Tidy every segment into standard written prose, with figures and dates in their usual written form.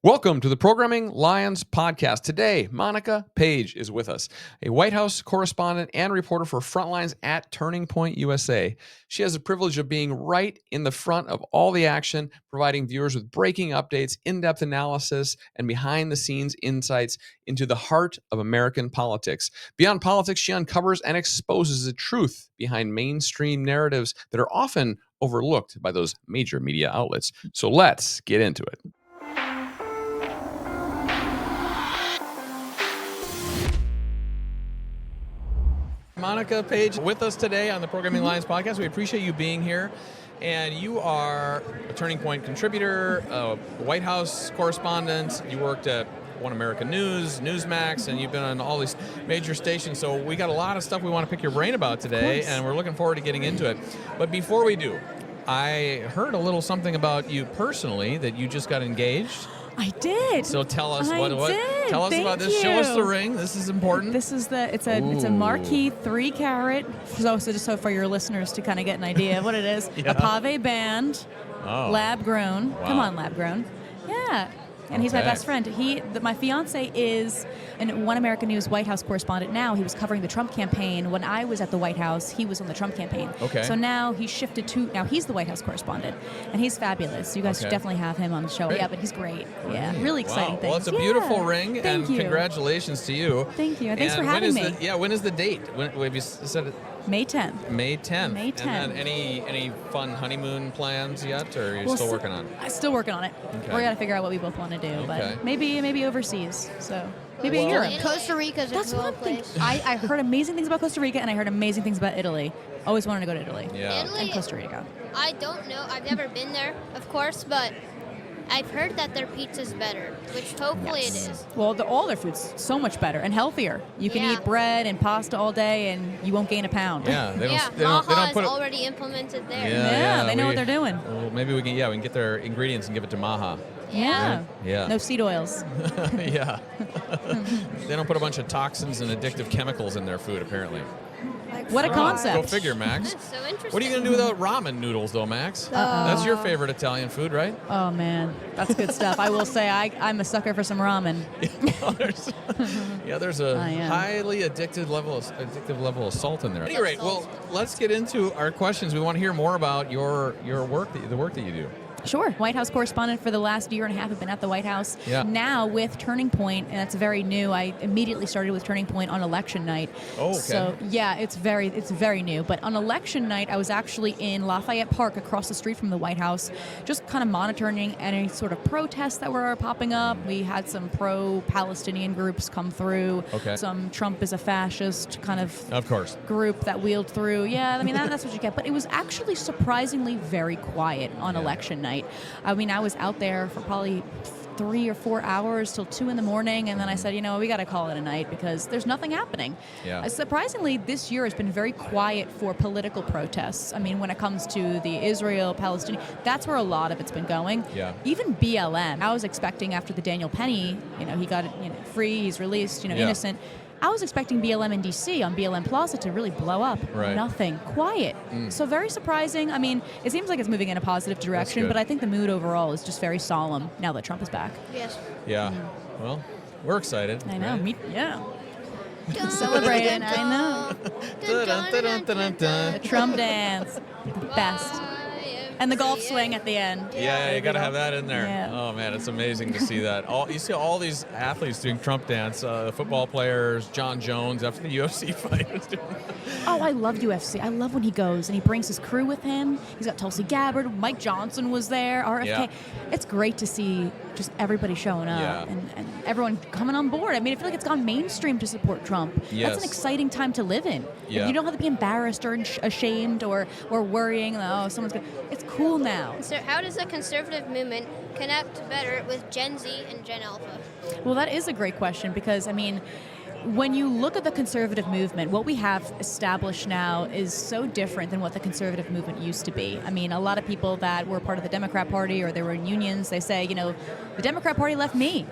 Welcome to the Programming Lions podcast. Today, Monica Paige is with us, a White House correspondent and reporter for Frontlines at Turning Point USA. She has the privilege of being right in the front of all the action, providing viewers with breaking updates, in-depth analysis, and behind-the-scenes insights into the heart of American politics. Beyond politics, she uncovers and exposes the truth behind mainstream narratives that are often overlooked by those major media outlets. So let's get into it. Monica Paige with us today on the Programming Lions podcast. We appreciate you being here. And you are a Turning Point contributor, a White House correspondent. You worked at One American News, Newsmax, and you've been on all these major stations. So we got a lot of stuff we want to pick your brain about today, and we're looking forward to getting into it. But before we do, I heard a little something about you personally, that you just got engaged. I did. So tell us what tell us Thank about this. you. Show us the ring. This is important. This is it's a marquee 3-carat. So just so for your listeners to kind of get an idea of what it is. Yeah. A pave band, lab grown. Wow. Come on, lab grown. Yeah. And he's my best friend. My fiance is an One American News White House correspondent now. He was covering the Trump campaign. When I was at the White House, he was on the Trump campaign. Okay. So now he's shifted now he's the White House correspondent. And he's fabulous. You guys should definitely have him on the show. Great. Yeah, but he's great. Yeah, really exciting things. Well, it's a beautiful ring, and Thank you. Congratulations to you. Thank you. And thanks for when having is me. When is the date? When have you said it? May 10th. May 10th. May 10th. And then any fun honeymoon plans yet, or are you still working on it? I'm still working on it. Okay. We got to figure out what we both want to do, Okay. but maybe overseas. So maybe in Europe. Costa Rica's That's a what cool I'm thinking. place. I heard amazing things about Costa Rica, and I heard amazing things about Italy. Always wanted to go to Italy. Yeah. Italy, And Costa Rica. I don't know. I've never been there, of course, but I've heard that their pizza's better, which hopefully it is. Well, all their food's so much better and healthier. You can Yeah. eat bread and pasta all day, and you won't gain a pound. Yeah. They Yeah, don't Maha is put it. already implemented there. Yeah, they know what they're doing. Well, maybe we can get their ingredients and give it to Maha. Yeah. Yeah. No seed oils. Yeah. They don't put a bunch of toxins and addictive chemicals in their food, apparently. What a concept. Go figure, Max. That's so interesting. What are you going to do without ramen noodles, though, Max? That's your favorite Italian food, right? Oh, man. That's good stuff. I will say I'm a sucker for some ramen. There's a I am. highly addictive level of salt in there. At any rate, well, let's get into our questions. We want to hear more about your work, the work that you do. Sure. White House correspondent for the last year and a half. I've been at the White House. Yeah. Now with Turning Point, and that's very new. I immediately started with Turning Point on election night. Oh, okay. So yeah, it's very new. But on election night, I was actually in Lafayette Park across the street from the White House, just kind of monitoring any sort of protests that were popping up. We had some pro-Palestinian groups come through. Okay. Some Trump is a fascist kind of course. group that wheeled through. Yeah, I mean, that's what you get. But it was actually surprisingly very quiet on election night. I mean, I was out there for probably 3 or 4 hours till 2 in the morning, and then I said, we got to call it a night because there's nothing happening. Yeah. Surprisingly, this year has been very quiet for political protests. I mean, when it comes to the Israel-Palestinian, that's where a lot of it's been going. Yeah. Even BLM, I was expecting after the Daniel Penny, he got free, he's released, innocent. I was expecting BLM in D.C. on BLM Plaza to really blow up. Right. Nothing. Quiet. So very surprising. I mean, it seems like it's moving in a positive direction, good. but I think the mood overall is just very solemn now that Trump is back. Yes. Yeah. Well, we're excited. I know. right? Yeah. Dun, Celebrating. dun, I know. dun, dun, dun, dun, dun. The Trump dance. Best. And the golf swing at the end. Yeah, you got to have that in there. Yeah. Oh man, it's amazing to see that. You see all these athletes doing Trump dance, football players, John Jones after the UFC fight was doing that. Oh, I love UFC. I love when he goes and he brings his crew with him. He's got Tulsi Gabbard. Mike Johnson was there. RFK. Yeah. It's great to see just everybody showing up Yeah. and everyone coming on board. I mean, I feel like it's gone mainstream to support Trump. Yes. That's an exciting time to live in. Yeah. You don't have to be embarrassed or ashamed or worrying, someone's going to... It's cool now. So how does the conservative movement connect better with Gen Z and Gen Alpha? Well, that is a great question because, I mean, when you look at the conservative movement, what we have established now is so different than what the conservative movement used to be. I mean, a lot of people that were part of the Democrat Party or they were in unions, they say, the Democrat Party left me,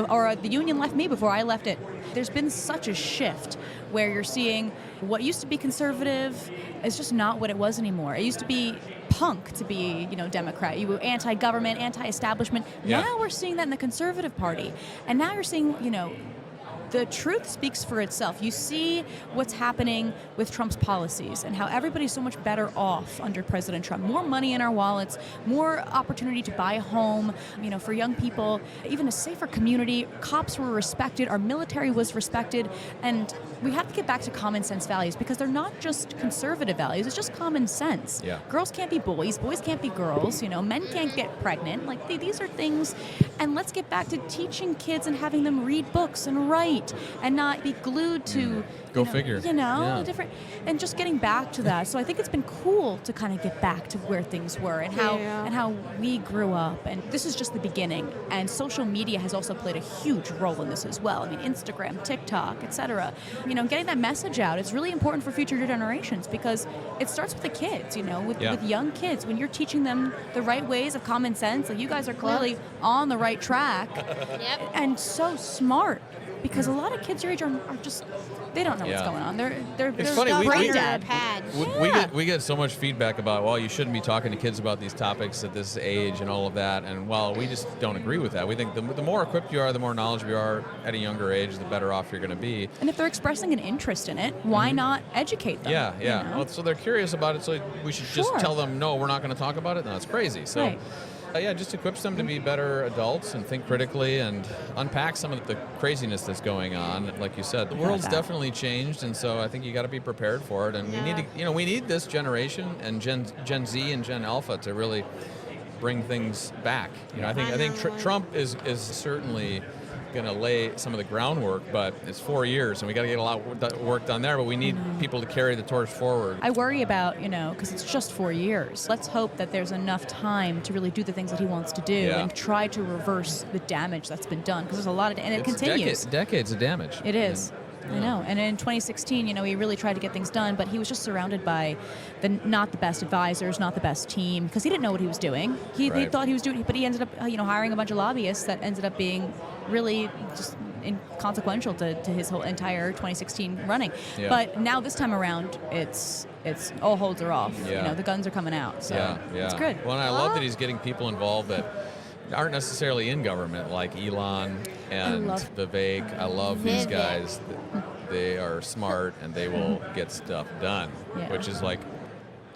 or the union left me before I left it. There's been such a shift where you're seeing what used to be conservative is just not what it was anymore. It used to be punk to be, Democrat. You were anti-government, anti-establishment. Yeah. Now we're seeing that in the Conservative Party. And now you're seeing, the truth speaks for itself. You see what's happening with Trump's policies and how everybody's so much better off under President Trump. More money in our wallets, more opportunity to buy a home, for young people, even a safer community. Cops were respected, our military was respected, and we have to get back to common sense values because they're not just conservative values, it's just common sense. Yeah. Girls can't be boys can't be girls, men can't get pregnant. Like these are things, and let's get back to teaching kids and having them read books and write and not be glued to Go figure. Yeah. different, and just getting back to that. So I think it's been cool to kind of get back to where things were and how we grew up. And this is just the beginning. And social media has also played a huge role in this as well. I mean, Instagram, TikTok, etc. Getting that message out is really important for future generations because it starts with the kids. With young kids, when you're teaching them the right ways of common sense. Like you guys are clearly on the right track, and so smart. Because a lot of kids your age are just, they don't know what's going on. They're funny, brain dead. We get so much feedback about, well, you shouldn't be talking to kids about these topics at this age and all of that. And well, we just don't agree with that. We think the more equipped you are, the more knowledgeable you are at a younger age, the better off you're going to be. And if they're expressing an interest in it, why not educate them? Yeah. Well, so they're curious about it, so we should just tell them, no, we're not going to talk about it. No, it's crazy. So. Right. Just equips them to be better adults and think critically and unpack some of the craziness that's going on. Like you said, the world's definitely changed, and so I think you got to be prepared for it. And we need to, we need this generation and Gen Z and Gen Alpha to really bring things back. I think Trump is certainly going to lay some of the groundwork, but it's 4 years, and we got to get a lot of work done there, but we need people to carry the torch forward. I worry about, because it's just 4 years. Let's hope that there's enough time to really do the things that he wants to do and try to reverse the damage that's been done, because there's a lot of, and it continues. Decades of damage. It is. I know. And in 2016, he really tried to get things done, but he was just surrounded by not the best advisors, not the best team, because he didn't know what he was doing. He thought he was doing, but he ended up, hiring a bunch of lobbyists that ended up being really just inconsequential to his whole entire 2016 running. Yeah. But now this time around, it's all holds are off. Yeah. The guns are coming out. So it's good. Well, and I love that he's getting people involved that aren't necessarily in government, like Elon and Vivek. I love these guys. They are smart and they will get stuff done, which is like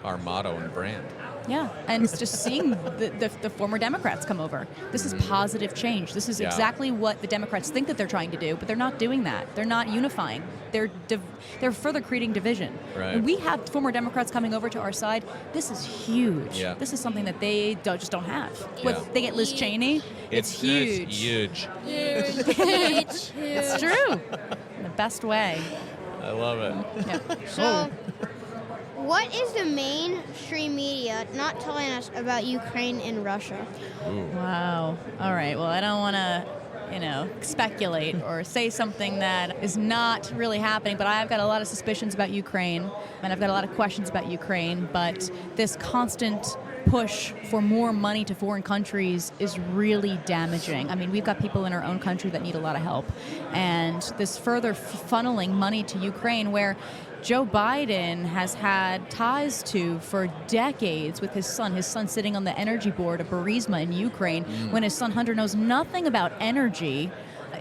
our motto and brand. Yeah, and it's just seeing the former Democrats come over. This is positive change. This is exactly what the Democrats think that they're trying to do, but they're not doing that. They're not unifying. They're further creating division. Right. And we have former Democrats coming over to our side. This is huge. Yeah. This is something that they just don't have. They get Liz Cheney. It's huge. It's huge. It's true. In the best way. I love it. Yeah. So, what is the mainstream media not telling us about Ukraine and Russia? Ooh. Wow. All right. Well, I don't want to, speculate or say something that is not really happening, but I've got a lot of suspicions about Ukraine, and I've got a lot of questions about Ukraine, but this constant push for more money to foreign countries is really damaging. I mean, we've got people in our own country that need a lot of help, and this further funneling money to Ukraine, where Joe Biden has had ties to for decades with his son sitting on the energy board of Burisma in Ukraine, when his son Hunter knows nothing about energy,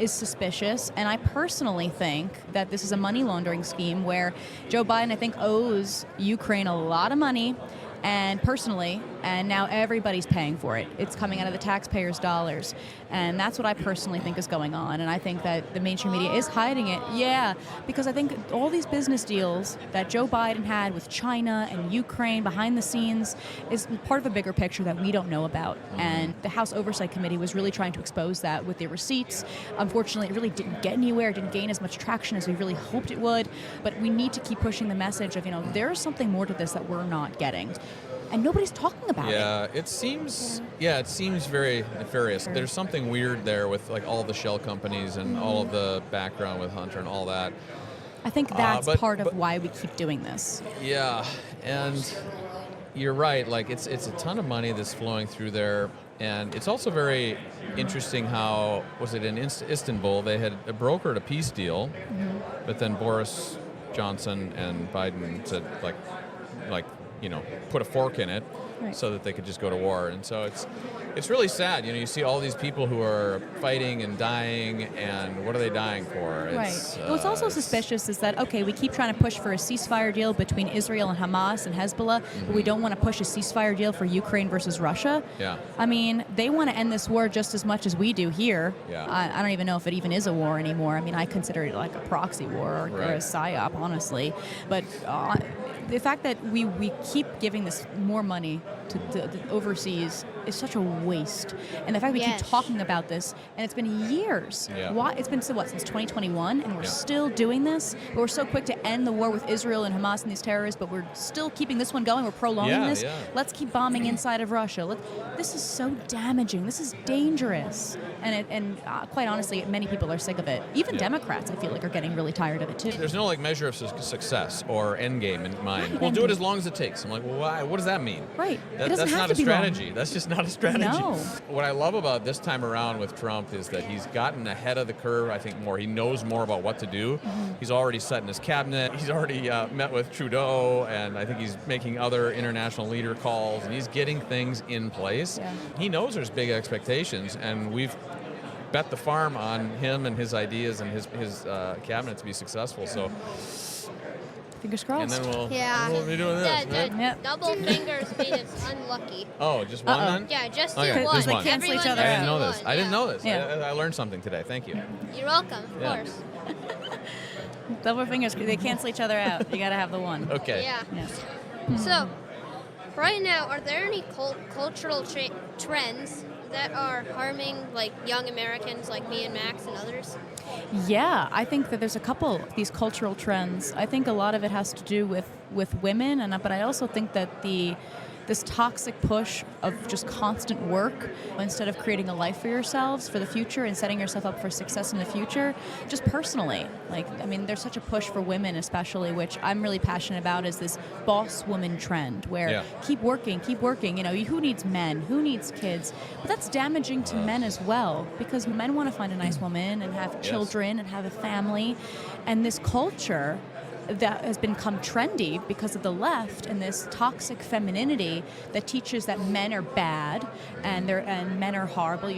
is suspicious. And I personally think that this is a money laundering scheme where Joe Biden, I think, owes Ukraine a lot of money, and personally, and now everybody's paying for it. It's coming out of the taxpayers' dollars. And that's what I personally think is going on. And I think that the mainstream media is hiding it. Yeah, because I think all these business deals that Joe Biden had with China and Ukraine behind the scenes is part of a bigger picture that we don't know about. And the House Oversight Committee was really trying to expose that with their receipts. Unfortunately, it really didn't get anywhere. It didn't gain as much traction as we really hoped it would. But we need to keep pushing the message of, there's something more to this that we're not getting. And nobody's talking about it. Yeah, it seems very nefarious. There's something weird there with like all the shell companies and all of the background with Hunter and all that. I think that's part of why we keep doing this. Yeah, and you're right. Like it's a ton of money that's flowing through there, and it's also very interesting how was it in Istanbul they had brokered a peace deal, but then Boris Johnson and Biden said like put a fork in it Right. so that they could just go to war. And so it's really sad. You see all these people who are fighting and dying, and what are they dying for? Right. What's also suspicious is that, okay, we keep trying to push for a ceasefire deal between Israel and Hamas and Hezbollah, but we don't want to push a ceasefire deal for Ukraine versus Russia. Yeah. I mean, they want to end this war just as much as we do here. Yeah. I don't even know if it even is a war anymore. I mean, I consider it like a proxy war or a psyop, honestly. But the fact that we keep giving this more money to overseas is such a waste. And the fact we keep talking about this, and it's been years. Yeah. Why? It's been since 2021, and we're still doing this. But we're so quick to end the war with Israel and Hamas and these terrorists, but we're still keeping this one going. We're prolonging this. Yeah. Let's keep bombing inside of Russia. This is so damaging. This is dangerous. And quite honestly, many people are sick of it. Even Democrats, I feel like, are getting really tired of it too. There's no measure of success or end game in mind. Right. We'll do it as long as it takes. I'm like, well, why? What does that mean? Right. That's It doesn't have not to a be strategy. long. That's just not a strategy. No. What I love about this time around with Trump is that he's gotten ahead of the curve, I think, more. He knows more about what to do. He's already set in his cabinet. He's already met with Trudeau, and I think he's making other international leader calls, and he's getting things in place. Yeah. He knows there's big expectations, and we've bet the farm on him and his ideas and his cabinet to be successful. So, Fingers crossed. and then we'll be doing this. The Right? double fingers made it unlucky. Oh, just one then? Yeah, just Okay, do one. just one. They cancel each Everyone other I does didn't know one, this. I didn't know this. Yeah. I learned something today. Thank you. You're welcome, of Yeah. course. Double fingers, they cancel each other out. You got to have the one. Okay. Yeah. Yeah. So, right now, are there any cultural trends that are harming like young Americans like me and Max and others? Yeah, I think that there's a couple of these cultural trends. I think a lot of it has to do with women, but I also think that this toxic push of just constant work instead of creating a life for yourselves for the future and setting yourself up for success in the future, just personally. There's such a push for women especially, which I'm really passionate about, is this boss woman trend where keep working. Who needs men? Who needs kids? But that's damaging to men as well, because men want to find a nice woman and have children and have a family. And this culture that has become trendy because of the left and this toxic femininity that teaches that men are bad and men are horrible.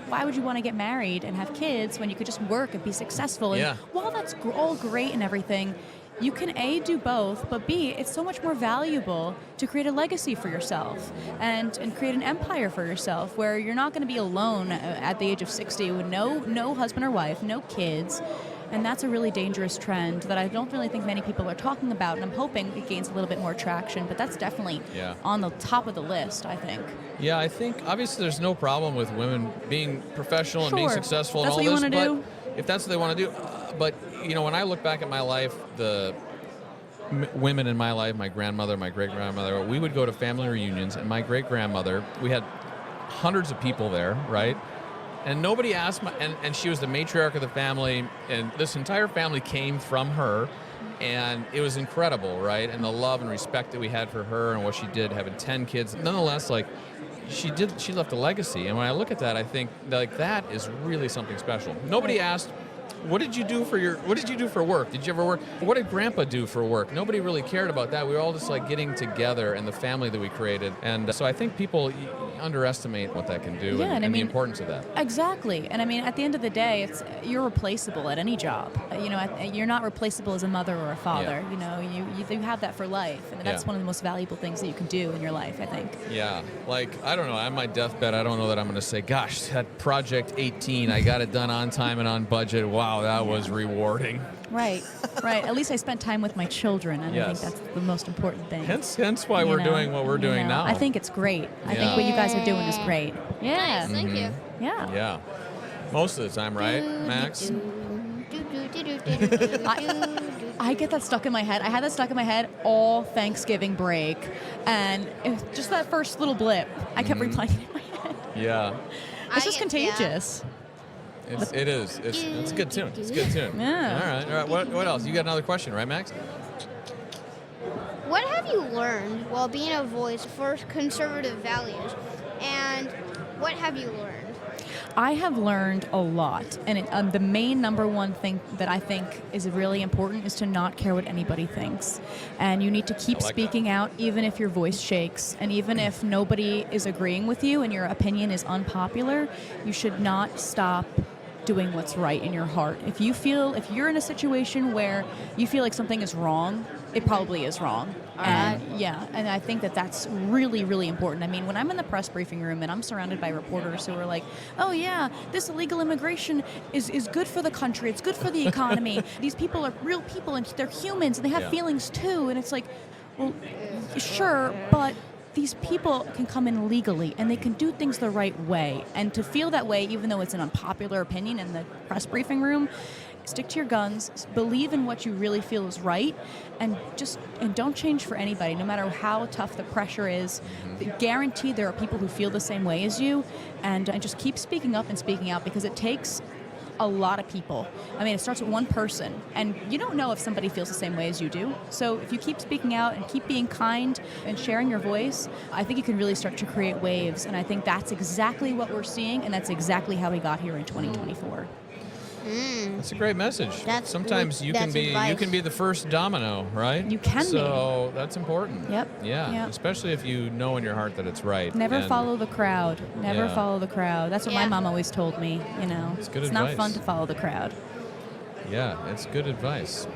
Why would you want to get married and have kids when you could just work and be successful? And while that's all great and everything, you can A, do both, but B, it's so much more valuable to create a legacy for yourself and create an empire for yourself where you're not going to be alone at the age of 60 with no husband or wife, no kids. And that's a really dangerous trend that I don't really think many people are talking about, and I'm hoping it gains a little bit more traction, but that's definitely on the top of the list, I think. Yeah, I think obviously there's no problem with women being professional and being successful That's and all what this, you wanna but do. if that's what they want to do, but when I look back at my life, the women in my life, my grandmother, my great-grandmother, we would go to family reunions, and my great-grandmother, we had hundreds of people there, right? And nobody asked, and she was the matriarch of the family, and this entire family came from her, and it was incredible, right? And the love and respect that we had for her and what she did, having 10 kids. Nonetheless, she left a legacy, and when I look at that, I think that is really something special. Nobody asked, what did you do for work? Did you ever work? What did Grandpa do for work? Nobody really cared about that. We were all just getting together and the family that we created. And so I think people underestimate what that can do and the importance of that. Exactly. And at the end of the day, you're replaceable at any job. You're not replaceable as a mother or a father. You have that for life. And that's one of the most valuable things that you can do in your life, I think. Yeah. I don't know. On my deathbed, I don't know that I'm going to say, gosh, that Project 18, I got it done on time and on budget. Wow, that was rewarding. Right. At least I spent time with my children, and I think that's the most important thing. Hence why we're doing what we're doing now. I think it's great. I think what you guys are doing is great. Yeah. Nice, thank you. Yeah. Yeah. Most of the time, right, Max? I get that stuck in my head. I had that stuck in my head all Thanksgiving break, and just that first little blip, I kept replaying it in my head. Yeah. It's just contagious. It is. It's a good tune. It's a good tune. Yeah. All right. What else? You got another question, right, Max? What have you learned while being a voice for conservative values, and what have you learned? I have learned a lot, and the main number one thing that I think is really important is to not care what anybody thinks. And you need to keep speaking out even if your voice shakes, and even if nobody is agreeing with you and your opinion is unpopular, you should not stop doing what's right in your heart. If you're in a situation where you feel like something is wrong, it probably is wrong. And I think that that's really, really important. I mean, when I'm in the press briefing room and I'm surrounded by reporters who are like, oh yeah, this illegal immigration is good for the country, it's good for the economy. These people are real people and they're humans and they have feelings too. And it's like, well, sure, but these people can come in legally and they can do things the right way. And to feel that way, even though it's an unpopular opinion in the press briefing room, stick to your guns, believe in what you really feel is right, and don't change for anybody, no matter how tough the pressure is. Guaranteed there are people who feel the same way as you, and just keep speaking up and speaking out, because it takes a lot of people. I mean, it starts with one person, and you don't know if somebody feels the same way as you do. So if you keep speaking out and keep being kind and sharing your voice, I think you can really start to create waves, and I think that's exactly what we're seeing, and that's exactly how we got here in 2024. That's a great message. Sometimes you can advice. be the first domino, right? You can be. So that's important. Yep. Yeah. Yep. Especially if you know in your heart that it's right. Never follow the crowd. Never Yeah. follow the crowd. That's what my mom always told me, you know. It's good not advice. fun to follow the crowd. Yeah, it's good advice.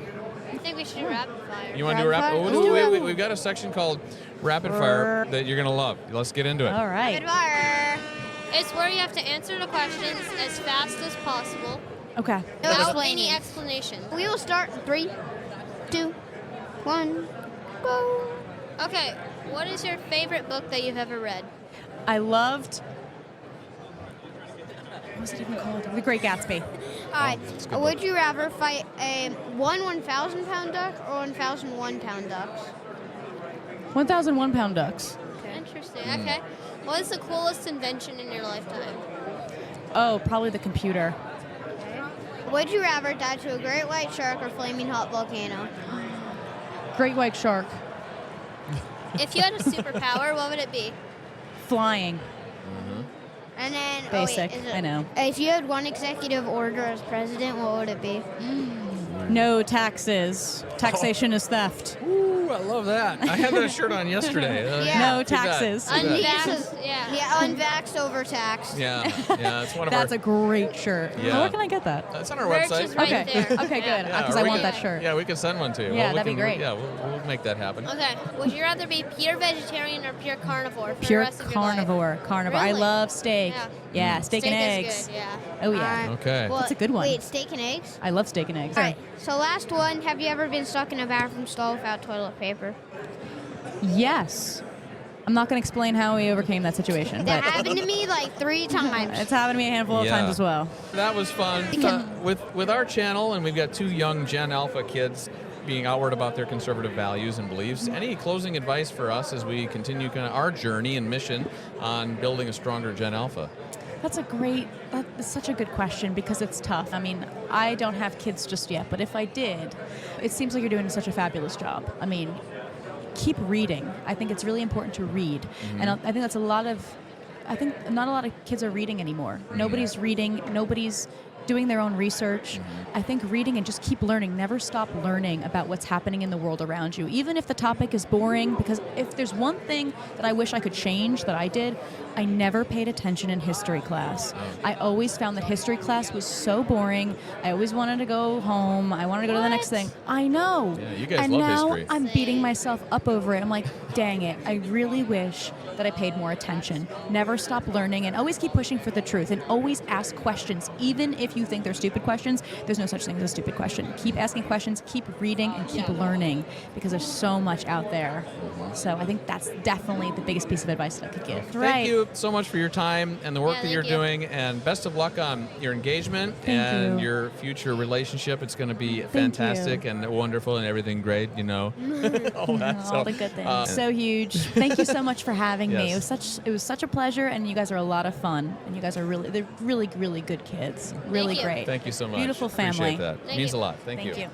I think we should do rapid fire. You want to do a rapid? Rapid Oh, fire? we've got a section called Rapid Fire that you're gonna love. Let's get into it. All right. Rapid fire. It's where you have to answer the questions as fast as possible Okay. No without explaining. any explanation. We will start in 3, 2, 1, go. Okay, what is your favorite book that you've ever read? I loved. What was it even called? The Great Gatsby. All right. it's a good Would book. you rather fight a 1,000-pound duck or 1,001-pound ducks? 1,001-pound ducks. Interesting. Okay. What is the coolest invention in your lifetime? Oh, probably the computer. Would you rather die to a great white shark or flaming hot volcano? Great white shark. If you had a superpower, what would it be? Flying. And then Basic, is it- I know. If you had one executive order as president, what would it be? No taxes. Taxation is theft. Ooh, I love that. I had that shirt on yesterday. Yeah. No too bad, taxes. too bad. Unvaxxed, yeah. Yeah, unvaxxed, overtaxed. Yeah, it's one of That's our. a great shirt. Yeah. Where can I get that? That's on our Merch website. is right Okay. there. Okay, good. Yeah, Because or I we want can- that shirt. Yeah, we can send one to you. Yeah, we that'd be can- great. Yeah, we'll make that happen. Okay. Would you rather be pure vegetarian or pure carnivore for the Pure rest of your life? carnivore. I Really? love steak. Yeah. Yeah, steak and Steak eggs. is good, yeah. Oh, yeah. Alright. Okay. Well, That's a good one. Wait, steak and eggs? I love steak and eggs. All right. So last one, have you ever been stuck in a bathroom stall without toilet paper? Yes. I'm not going to explain how we overcame that situation, That but happened to me like 3 times. it's happened to me a handful of Yeah. times as well. That was fun. With our channel, and we've got 2 young Gen Alpha kids being outward about their conservative values and beliefs. Any closing advice for us as we continue kind of our journey and mission on building a stronger Gen Alpha? That's such a good question because it's tough. I mean, I don't have kids just yet, but if I did, it seems like you're doing such a fabulous job. I mean, keep reading. I think it's really important to read. And I think that's I think not a lot of kids are reading anymore. Nobody's reading, nobody's doing their own research. I think reading and just keep learning. Never stop learning about what's happening in the world around you, even if the topic is boring, because if there's one thing that I wish I could change that I did, I never paid attention in history class. I always found that history class was so boring. I always wanted to go home. I wanted to go to the next thing. I know. Yeah, you guys and love now history. I'm beating myself up over it. I'm like, dang it. I really wish that I paid more attention. Never stop learning and always keep pushing for the truth and always ask questions. Even if you think they're stupid questions, there's no such thing as a stupid question. Keep asking questions, keep reading, and keep learning because there's so much out there. So I think that's definitely the biggest piece of advice that I could give. Thank you so much for your time and the work Yeah, that you're thank you. doing, and best of luck on your engagement and you. your future relationship. It's going to be Thank fantastic and wonderful and everything great, you know. All that. All the good things. So huge. Thank you so much for having me. Yes. It was such a pleasure, and you guys are a lot of fun, and you guys are really good kids. Really you. great. Thank you so much. Beautiful family. Appreciate that. Thank Means you. a lot. Thank you. Thank you.